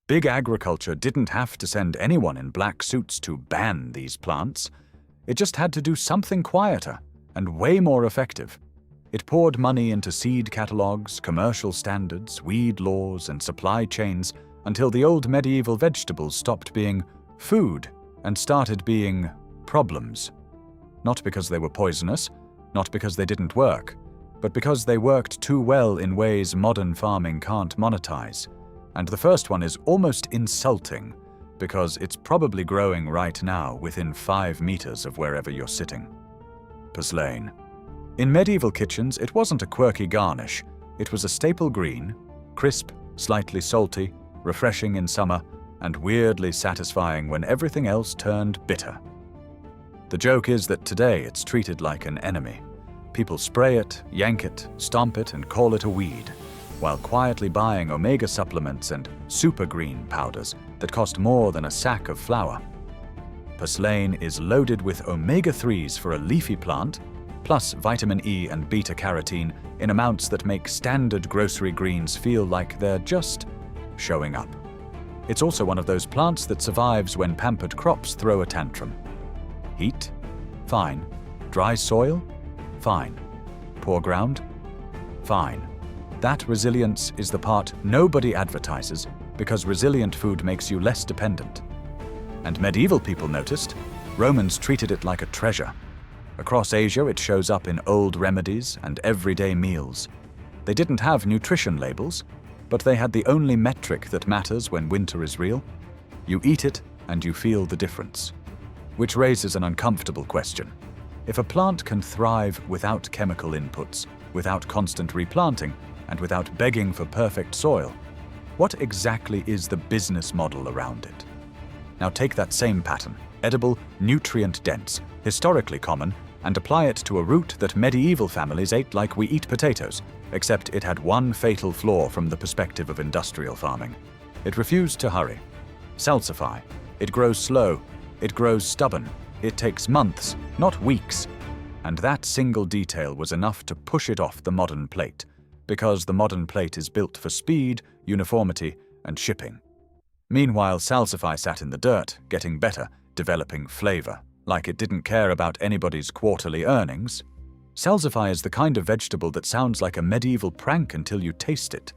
Big agriculture didn't have to send anyone in black suits to ban these plants. It just had to do something quieter and way more effective. It poured money into seed catalogs, commercial standards, weed laws, and supply chains until the old medieval vegetables stopped being food and started being problems. Not because they were poisonous, not because they didn't work, but because they worked too well in ways modern farming can't monetize. And the first one is almost insulting, because it's probably growing right now within 5 meters of wherever you're sitting. Purslane. In medieval kitchens, it wasn't a quirky garnish. It was a staple green, crisp, slightly salty, refreshing in summer, and weirdly satisfying when everything else turned bitter. The joke is that today it's treated like an enemy. People spray it, yank it, stomp it, and call it a weed, while quietly buying omega supplements and super green powders that cost more than a sack of flour. Purslane is loaded with omega-3s for a leafy plant, plus vitamin E and beta-carotene in amounts that make standard grocery greens feel like they're just showing up. It's also one of those plants that survives when pampered crops throw a tantrum. Heat? Fine. Dry soil? Fine. Poor ground? Fine. That resilience is the part nobody advertises, because resilient food makes you less dependent. And medieval people noticed. Romans treated it like a treasure. Across Asia, it shows up in old remedies and everyday meals. They didn't have nutrition labels, but they had the only metric that matters when winter is real. You eat it and you feel the difference. Which raises an uncomfortable question. If a plant can thrive without chemical inputs, without constant replanting, and without begging for perfect soil, what exactly is the business model around it? Now take that same pattern, edible, nutrient-dense, historically common, and apply it to a root that medieval families ate like we eat potatoes, except it had one fatal flaw from the perspective of industrial farming. It refused to hurry. Salsify. It grows slow. It grows stubborn. It takes months, not weeks. And that single detail was enough to push it off the modern plate, because the modern plate is built for speed, uniformity, and shipping. Meanwhile, salsify sat in the dirt, getting better, developing flavor, like it didn't care about anybody's quarterly earnings. Salsify is the kind of vegetable that sounds like a medieval prank until you taste it.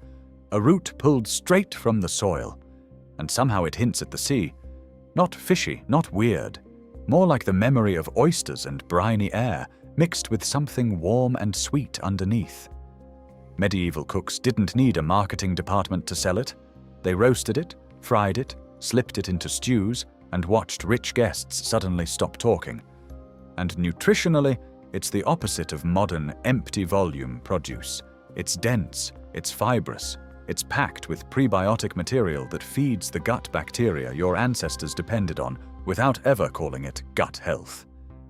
A root pulled straight from the soil. And somehow it hints at the sea. Not fishy, not weird. More like the memory of oysters and briny air, mixed with something warm and sweet underneath. Medieval cooks didn't need a marketing department to sell it. They roasted it, fried it, slipped it into stews, and watched rich guests suddenly stop talking. And nutritionally, it's the opposite of modern, empty-volume produce. It's dense, it's fibrous, it's packed with prebiotic material that feeds the gut bacteria your ancestors depended on without ever calling it gut health.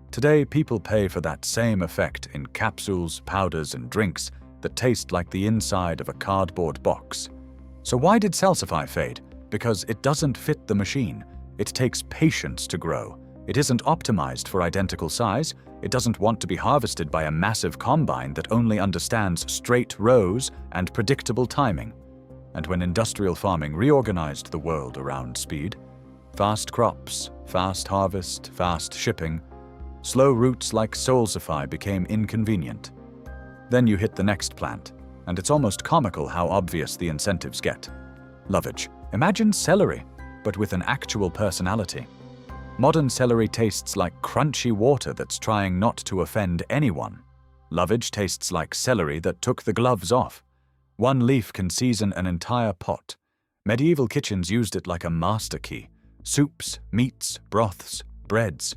Today, people pay for that same effect in capsules, powders, and drinks that taste like the inside of a cardboard box. So why did salsify fade? Because it doesn't fit the machine. It takes patience to grow. It isn't optimized for identical size. It doesn't want to be harvested by a massive combine that only understands straight rows and predictable timing. And when industrial farming reorganized the world around speed, fast crops, fast harvest, fast shipping, slow roots like salsify became inconvenient. Then you hit the next plant, and it's almost comical how obvious the incentives get. Lovage. Imagine celery, but with an actual personality. Modern celery tastes like crunchy water that's trying not to offend anyone. Lovage tastes like celery that took the gloves off. One leaf can season an entire pot. Medieval kitchens used it like a master key. Soups, meats, broths, breads.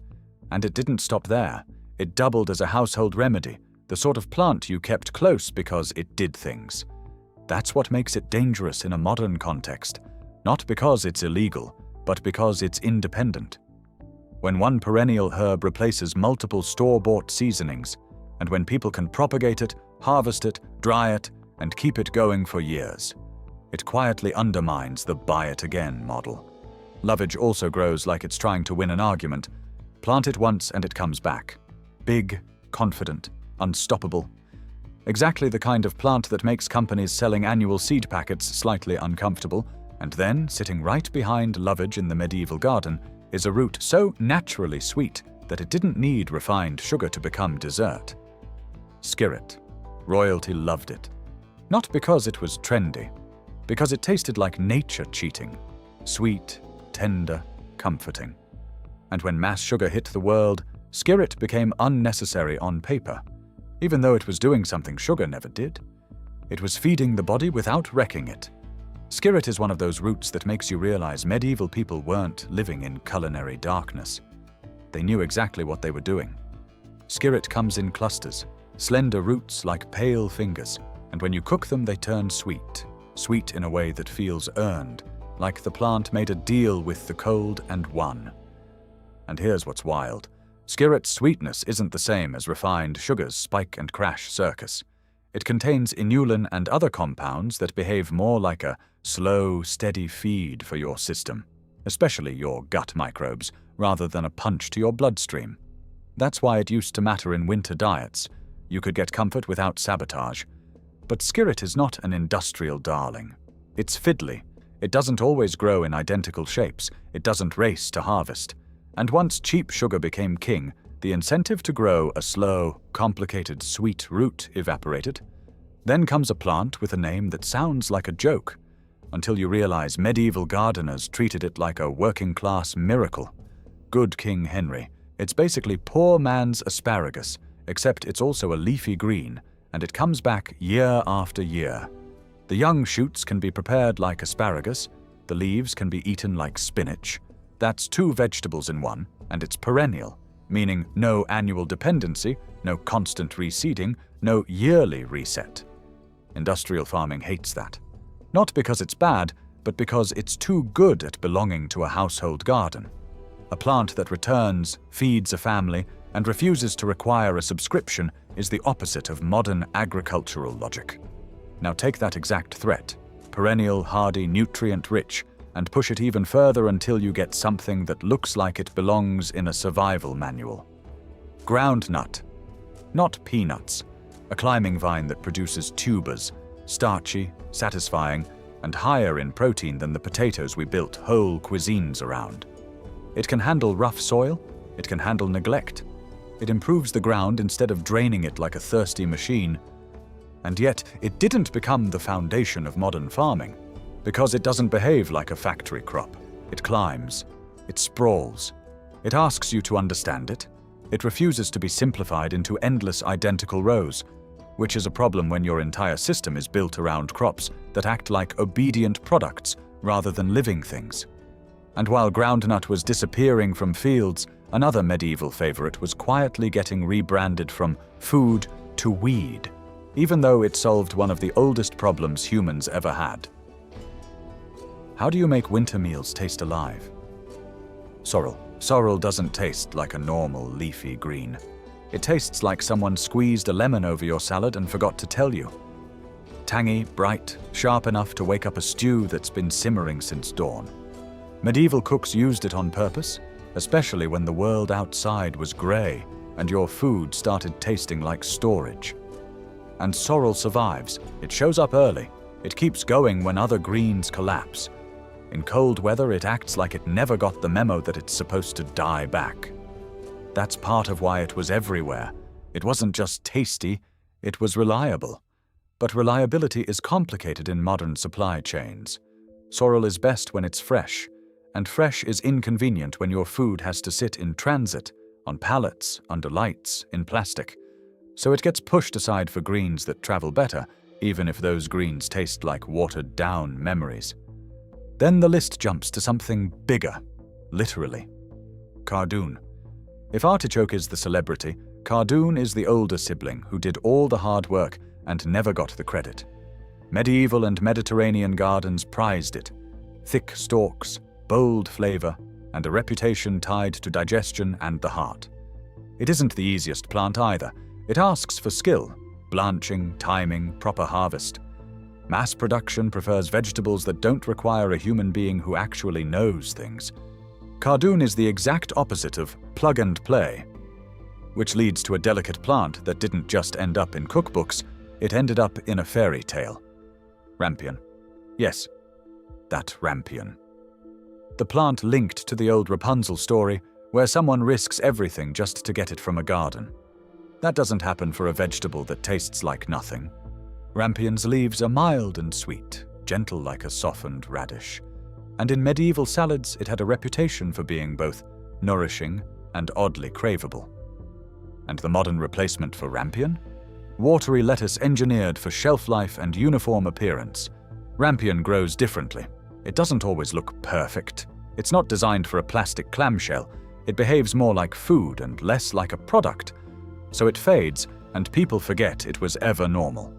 And it didn't stop there. It doubled as a household remedy, the sort of plant you kept close because it did things. That's what makes it dangerous in a modern context. Not because it's illegal, but because it's independent. When one perennial herb replaces multiple store-bought seasonings, and when people can propagate it, harvest it, dry it, and keep it going for years, it quietly undermines the buy-it-again model. Lovage also grows like it's trying to win an argument. Plant it once and it comes back. Big, confident, unstoppable. Exactly the kind of plant that makes companies selling annual seed packets slightly uncomfortable, And then, sitting right behind lovage in the medieval garden, is a root so naturally sweet that it didn't need refined sugar to become dessert. Skirret. Royalty loved it. Not because it was trendy, because it tasted like nature cheating. Sweet, tender, comforting. And when mass sugar hit the world, skirret became unnecessary on paper, even though it was doing something sugar never did. It was feeding the body without wrecking it. Skirret is one of those roots that makes you realize medieval people weren't living in culinary darkness. They knew exactly what they were doing. Skirret comes in clusters, slender roots like pale fingers, and when you cook them they turn sweet. Sweet in a way that feels earned, like the plant made a deal with the cold and won. And here's what's wild. Skirret's sweetness isn't the same as refined sugar's spike and crash circus. It contains inulin and other compounds that behave more like a slow, steady feed for your system, especially your gut microbes, rather than a punch to your bloodstream. That's why it used to matter in winter diets. You could get comfort without sabotage. But skirret is not an industrial darling. It's fiddly. It doesn't always grow in identical shapes. It doesn't race to harvest. And once cheap sugar became king, the incentive to grow a slow, complicated, sweet root evaporated. Then comes a plant with a name that sounds like a joke, until you realize medieval gardeners treated it like a working-class miracle. Good King Henry. It's basically poor man's asparagus, except it's also a leafy green, and it comes back year after year. The young shoots can be prepared like asparagus, the leaves can be eaten like spinach. That's 2 vegetables in one, and it's perennial, meaning no annual dependency, no constant reseeding, no yearly reset. Industrial farming hates that. Not because it's bad, but because it's too good at belonging to a household garden. A plant that returns, feeds a family, and refuses to require a subscription is the opposite of modern agricultural logic. Now take that exact threat, perennial, hardy, nutrient-rich, and push it even further until you get something that looks like it belongs in a survival manual. Groundnut. Not peanuts. A climbing vine that produces tubers, starchy, satisfying, and higher in protein than the potatoes we built whole cuisines around. It can handle rough soil. It can handle neglect. It improves the ground instead of draining it like a thirsty machine. And yet, it didn't become the foundation of modern farming, because it doesn't behave like a factory crop. It climbs. It sprawls. It asks you to understand it. It refuses to be simplified into endless identical rows, which is a problem when your entire system is built around crops that act like obedient products rather than living things. And while groundnut was disappearing from fields, another medieval favorite was quietly getting rebranded from food to weed, even though it solved one of the oldest problems humans ever had. How do you make winter meals taste alive? Sorrel. Sorrel doesn't taste like a normal leafy green. It tastes like someone squeezed a lemon over your salad and forgot to tell you. Tangy, bright, sharp enough to wake up a stew that's been simmering since dawn. Medieval cooks used it on purpose, especially when the world outside was grey and your food started tasting like storage. And sorrel survives. It shows up early. It keeps going when other greens collapse. In cold weather, it acts like it never got the memo that it's supposed to die back. That's part of why it was everywhere. It wasn't just tasty, it was reliable. But reliability is complicated in modern supply chains. Sorrel is best when it's fresh, and fresh is inconvenient when your food has to sit in transit, on pallets, under lights, in plastic. So it gets pushed aside for greens that travel better, even if those greens taste like watered-down memories. Then the list jumps to something bigger, literally. Cardoon. If artichoke is the celebrity, cardoon is the older sibling who did all the hard work and never got the credit. Medieval and Mediterranean gardens prized it. Thick stalks, bold flavor, and a reputation tied to digestion and the heart. It isn't the easiest plant either. It asks for skill, blanching, timing, proper harvest. Mass production prefers vegetables that don't require a human being who actually knows things. Cardoon is the exact opposite of plug and play, which leads to a delicate plant that didn't just end up in cookbooks, it ended up in a fairy tale. Rampion. Yes, that rampion. The plant linked to the old Rapunzel story, where someone risks everything just to get it from a garden. That doesn't happen for a vegetable that tastes like nothing. Rampion's leaves are mild and sweet, gentle like a softened radish. And in medieval salads, it had a reputation for being both nourishing and oddly craveable. And the modern replacement for rampion? Watery lettuce engineered for shelf life and uniform appearance. Rampion grows differently. It doesn't always look perfect. It's not designed for a plastic clamshell. It behaves more like food and less like a product. So it fades, and people forget it was ever normal.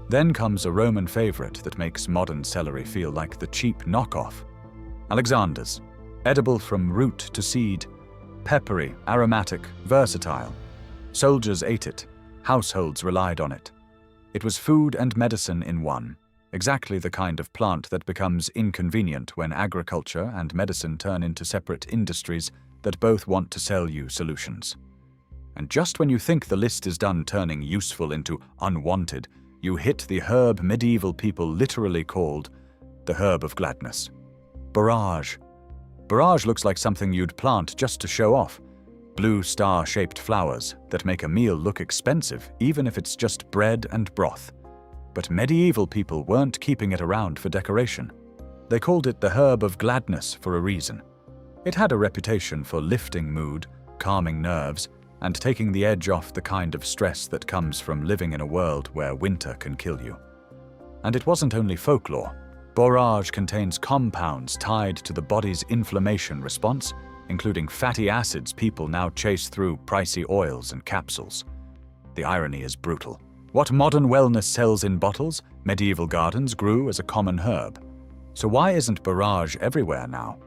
Then comes a Roman favorite that makes modern celery feel like the cheap knockoff. Alexander's, edible from root to seed, peppery, aromatic, versatile. Soldiers ate it. Households relied on it. It was food and medicine in one, exactly the kind of plant that becomes inconvenient when agriculture and medicine turn into separate industries that both want to sell you solutions. And just when you think the list is done turning useful into unwanted, you hit the herb medieval people literally called the herb of gladness. Borage. Borage looks like something you'd plant just to show off. Blue star-shaped flowers that make a meal look expensive, even if it's just bread and broth. But medieval people weren't keeping it around for decoration. They called it the herb of gladness for a reason. It had a reputation for lifting mood, calming nerves, and taking the edge off the kind of stress that comes from living in a world where winter can kill you. And it wasn't only folklore. Borage contains compounds tied to the body's inflammation response, including fatty acids people now chase through pricey oils and capsules. The irony is brutal. What modern wellness sells in bottles, medieval gardens grew as a common herb. So why isn't borage everywhere now?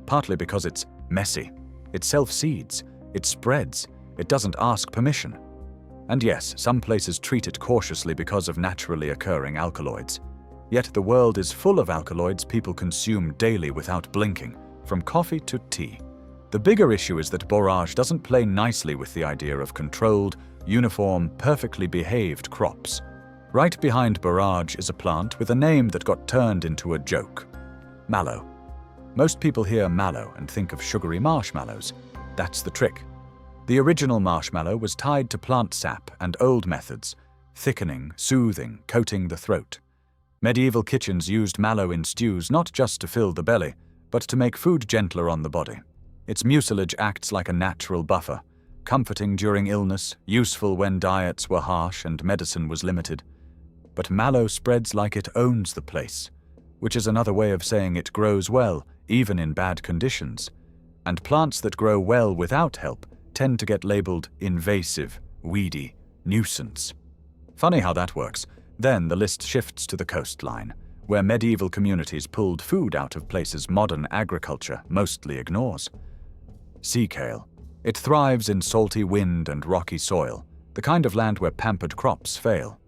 Partly because it's messy. It self-seeds. It spreads. It doesn't ask permission. And yes, some places treat it cautiously because of naturally occurring alkaloids. Yet the world is full of alkaloids people consume daily without blinking, from coffee to tea. The bigger issue is that borage doesn't play nicely with the idea of controlled, uniform, perfectly behaved crops. Right behind borage is a plant with a name that got turned into a joke. Mallow. Most people hear mallow and think of sugary marshmallows. That's the trick. The original marshmallow was tied to plant sap and old methods, thickening, soothing, coating the throat. Medieval kitchens used mallow in stews not just to fill the belly, but to make food gentler on the body. Its mucilage acts like a natural buffer, comforting during illness, useful when diets were harsh and medicine was limited. But mallow spreads like it owns the place, which is another way of saying it grows well, even in bad conditions. And plants that grow well without help tend to get labeled invasive, weedy, nuisance. Funny how that works. Then the list shifts to the coastline, where medieval communities pulled food out of places modern agriculture mostly ignores. Sea kale. It thrives in salty wind and rocky soil, the kind of land where pampered crops fail.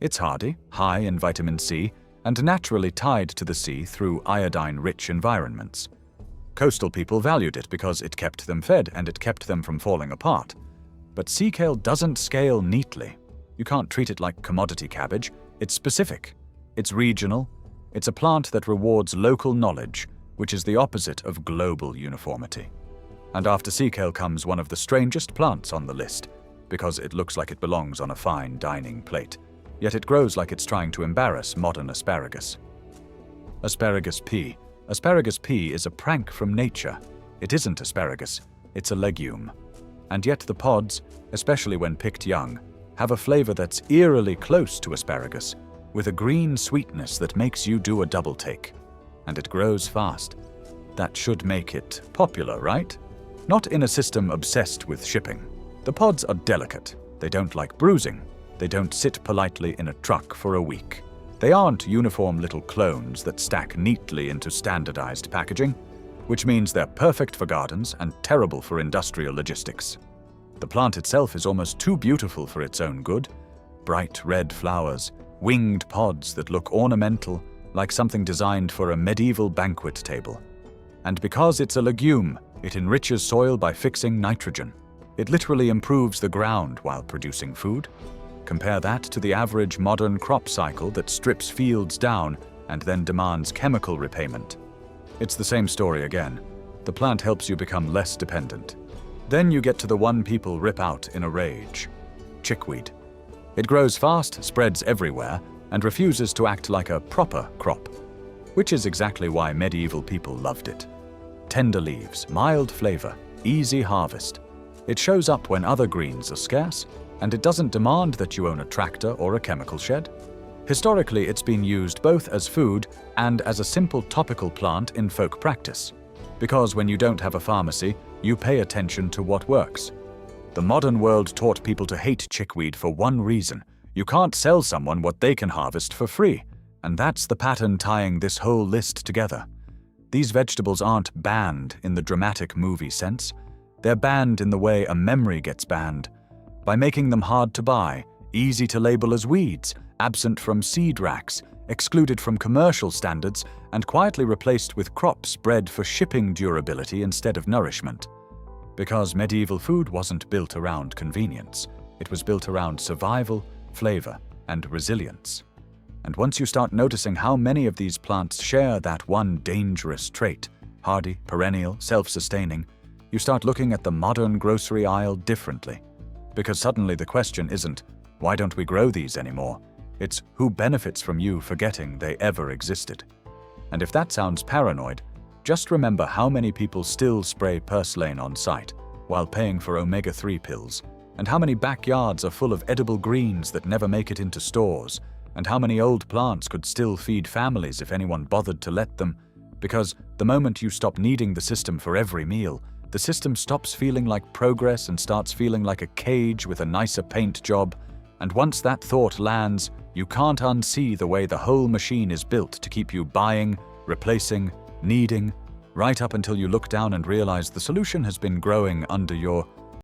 It's hardy, high in vitamin C, and naturally tied to the sea through iodine-rich environments. Coastal people valued it because it kept them fed and it kept them from falling apart. But sea kale doesn't scale neatly. You can't treat it like commodity cabbage. It's specific. It's regional. It's a plant that rewards local knowledge, which is the opposite of global uniformity. And after sea kale comes one of the strangest plants on the list, because it looks like it belongs on a fine dining plate, yet it grows like it's trying to embarrass modern asparagus. Asparagus pea. Asparagus pea is a prank from nature. It isn't asparagus, it's a legume. And yet the pods, especially when picked young, have a flavor that's eerily close to asparagus, with a green sweetness that makes you do a double take. And it grows fast. That should make it popular, right? Not in a system obsessed with shipping. The pods are delicate. They don't like bruising. They don't sit politely in a truck for a week. They aren't uniform little clones that stack neatly into standardized packaging, which means they're perfect for gardens and terrible for industrial logistics. The plant itself is almost too beautiful for its own good. Bright red flowers, winged pods that look ornamental, like something designed for a medieval banquet table. And because it's a legume, it enriches soil by fixing nitrogen. It literally improves the ground while producing food. Compare that to the average modern crop cycle that strips fields down and then demands chemical repayment. It's the same story again. The plant helps you become less dependent. Then you get to the one people rip out in a rage: chickweed. It grows fast, spreads everywhere, and refuses to act like a proper crop, which is exactly why medieval people loved it. Tender leaves, mild flavor, easy harvest. It shows up when other greens are scarce, and it doesn't demand that you own a tractor or a chemical shed. Historically, it's been used both as food and as a simple topical plant in folk practice, because when you don't have a pharmacy, you pay attention to what works. The modern world taught people to hate chickweed for one reason: you can't sell someone what they can harvest for free, and that's the pattern tying this whole list together. These vegetables aren't banned in the dramatic movie sense. They're banned in the way a memory gets banned, by making them hard to buy, easy to label as weeds, absent from seed racks, excluded from commercial standards, and quietly replaced with crops bred for shipping durability instead of nourishment. Because medieval food wasn't built around convenience. It was built around survival, flavor, and resilience. And once you start noticing how many of these plants share that one dangerous trait, hardy, perennial, self-sustaining, you start looking at the modern grocery aisle differently. Because suddenly the question isn't, why don't we grow these anymore? It's, who benefits from you forgetting they ever existed? And if that sounds paranoid, just remember how many people still spray purslane on site while paying for omega-3 pills, and how many backyards are full of edible greens that never make it into stores, and how many old plants could still feed families if anyone bothered to let them. Because the moment you stop needing the system for every meal, the system stops feeling like progress and starts feeling like a cage with a nicer paint job. And once that thought lands, you can't unsee the way the whole machine is built to keep you buying, replacing, needing, right up until you look down and realize the solution has been growing under your